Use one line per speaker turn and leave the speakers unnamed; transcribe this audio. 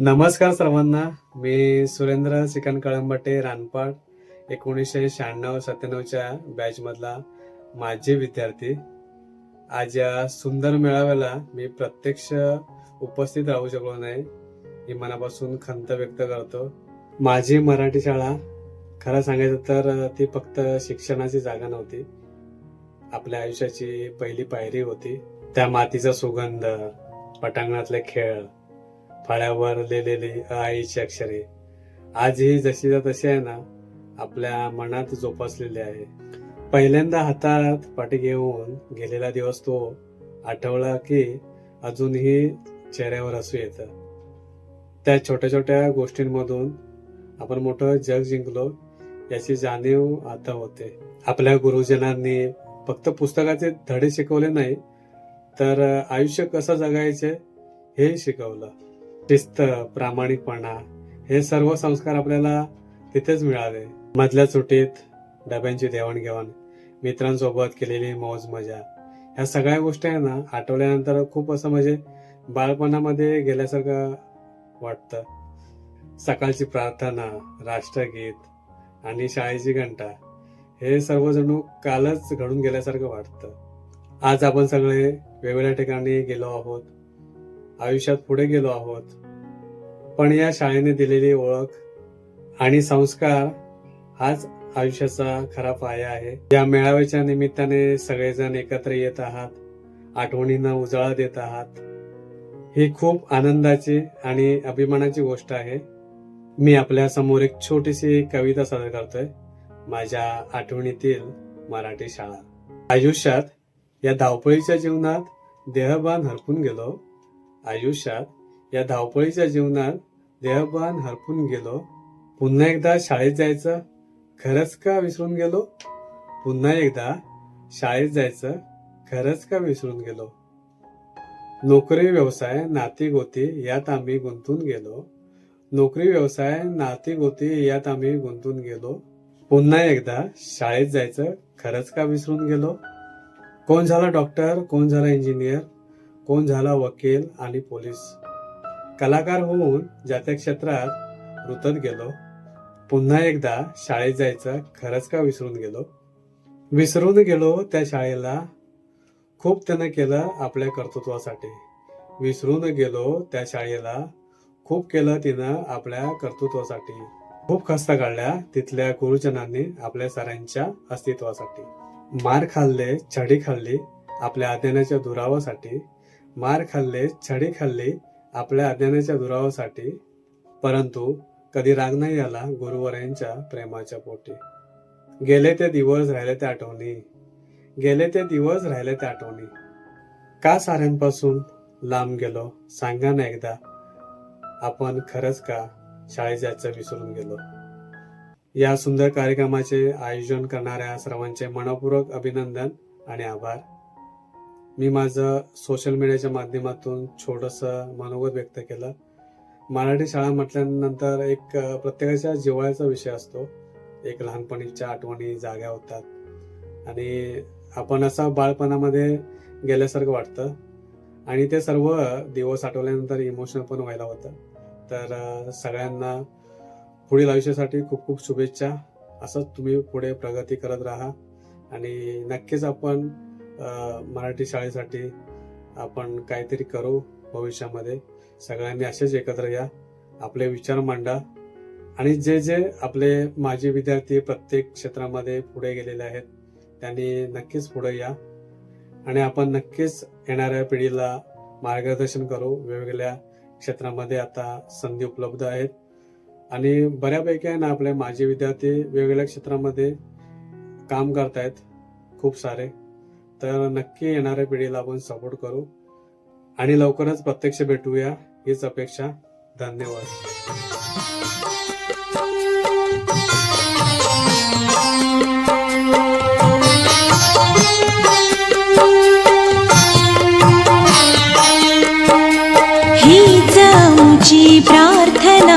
नमस्कार सर्वांना. मी सुरेंद्र श्रीकांत कळंबटे, रानपाड 1996-97च्या बॅचमधला माजी विद्यार्थी. आज या सुंदर मेळाव्याला मी प्रत्यक्ष उपस्थित राहू शकलो नाही, ही मनापासून खंत व्यक्त करतो. माझी मराठी शाळा खरं सांगायचं तर ती फक्त शिक्षणाची जागा नव्हती, आपल्या आयुष्याची पहिली पायरी होती. त्या मातीचा सुगंध, पटांगणातले खेळ, फळ्यावर लिहिलेली आईची अक्षरे आजही जशीच्या तशी आहे ना, आपल्या मनात जोपासलेली आहे. पहिल्यांदा हातात पाटी घेऊन गेलेला दिवस तो आठवला की अजूनही चेहऱ्यावर हसू येतं. त्या छोट्या छोट्या गोष्टींमधून आपण मोठं जग जिंकलो याची जाणीव आता होते. आपल्या गुरुजनांनी फक्त पुस्तकाचे धडे शिकवले नाही, तर आयुष्य कसं जगायचे हे शिकवलं. शिस्त, प्रामाणिकपणा हे सर्व संस्कार आपल्याला तिथेच मिळाले. मधल्या सुट्टीत डब्यांची देवाणघेवाण, मित्रांसोबत केलेली मौज मजा, ह्या सगळ्या गोष्टी आहे ना, आठवल्यानंतर खूप असं म्हणजे बालपणामध्ये गेल्यासारखं वाटतं. सकाळची प्रार्थना, राष्ट्रगीत आणि शाळेची घंटा हे सर्व जणू कालच घडून गेल्यासारखं वाटतं. आज आपण सगळे वेगवेगळ्या ठिकाणी गेलो आहोत, आयुष्यात पुढे गेलो आहोत, पण या शाळेने दिलेली ओळख आणि संस्कार हाच आयुष्याचा खरा पाया आहे. या मेळाव्याच्या निमित्ताने सगळेजण एकत्र येत आहात, आठवणींना उजाळा देत आहात, ही खूप आनंदाची आणि अभिमानाची गोष्ट आहे. मी आपल्या समोर एक छोटीशी कविता सादर करतोय. माझ्या आठवणीतील मराठी शाळा. आयुष्यात या धावपळीच्या जीवनात देहभान हरपून गेलो, आयुष्यात या धावपळीच्या जीवनात देहभान हरपून गेलो. पुन्हा एकदा शाळेत जायचं खरंच का विसरून गेलो, पुन्हा एकदा शाळेत जायचं खरंच का विसरून गेलो. नोकरी व्यवसाय नाती गोती यात आम्ही गुंतून गेलो, नोकरी व्यवसाय नाती गोती यात आम्ही गुंतून गेलो. पुन्हा एकदा शाळेत जायचं खरंच का विसरून गेलो. कोण झाला डॉक्टर, कोण झाला इंजिनियर, कोण झाला वकील आणि पोलीस. कलाकार होऊन ज्या त्या क्षेत्रात रुतत गेलो. पुन्हा एकदा शाळेत जायचं खरंच का विसरून गेलो. विसरून गेलो त्या शाळेला, खूप त्यानं केलं आपल्या कर्तृत्वासाठी. विसरून गेलो त्या शाळेला, खूप केलं तिनं आपल्या कर्तृत्वासाठी. खूप खस्ता काढल्या तिथल्या गुरुजनांनी आपल्या साऱ्यांच्या अस्तित्वासाठी. मार खाल्ले, छडी खाल्ली आपल्या अज्ञानाच्या दुरावासाठी. मार खाल्ले, छडी खाल्ली आपल्या अज्ञानाच्या दुरावासाठी. परंतु कधी राग नाही आला गुरुवरांच्या प्रेमाच्या पोटी. गेले ते दिवस, राहिले त्या आठवणी, गेले ते दिवस, राहिले त्या आठवणी. का साऱ्यांपासून लांब गेलो, सांगा ना एकदा, आपण खरंच का शाळेत जायचं विसरून गेलो. या सुंदर कार्यक्रमाचे आयोजन करणाऱ्या सर्वांचे मनपूर्वक अभिनंदन आणि आभार. मी माझं सोशल मीडियाच्या माध्यमातून छोटंसं मनोगत व्यक्त केलं. मराठी शाळा म्हटल्यानंतर एक प्रत्येकाच्या जिव्हाळ्याचा विषय असतो. एक लहानपणीच्या आठवणी जाग्या होतात आणि आपण असं बाळपणामध्ये गेल्यासारखं वाटतं आणि ते सर्व दिवस आठवल्यानंतर इमोशनल पण व्हायला होतं. तर सगळ्यांना पुढील आयुष्यासाठी खूप खूप शुभेच्छा. असंच तुम्ही पुढे प्रगती करत राहा आणि नक्कीच आपण मराठी शाळेसाठी आपण काहीतरी करू भविष्यामध्ये. सगळ्यांनी असेच एकत्र या, आपले विचार मांडा आणि जे जे आपले माजी विद्यार्थी प्रत्येक क्षेत्रामध्ये पुढे गेलेले आहेत त्यांनी नक्कीच पुढे या आणि आपण नक्कीच येणाऱ्या पिढीला मार्गदर्शन करू. वेगवेगळ्या क्षेत्रामध्ये आता संधी उपलब्ध आहेत आणि बऱ्यापैकी आहे ना, आपले माजी विद्यार्थी वेगवेगळ्या क्षेत्रामध्ये काम करतायत खूप सारे. तर नक्की येणाऱ्या पिढीला आपण सपोर्ट करू आणि लवकरच प्रत्यक्ष भेटूया हीच अपेक्षा. धन्यवाद.
हीच आमची प्रार्थना.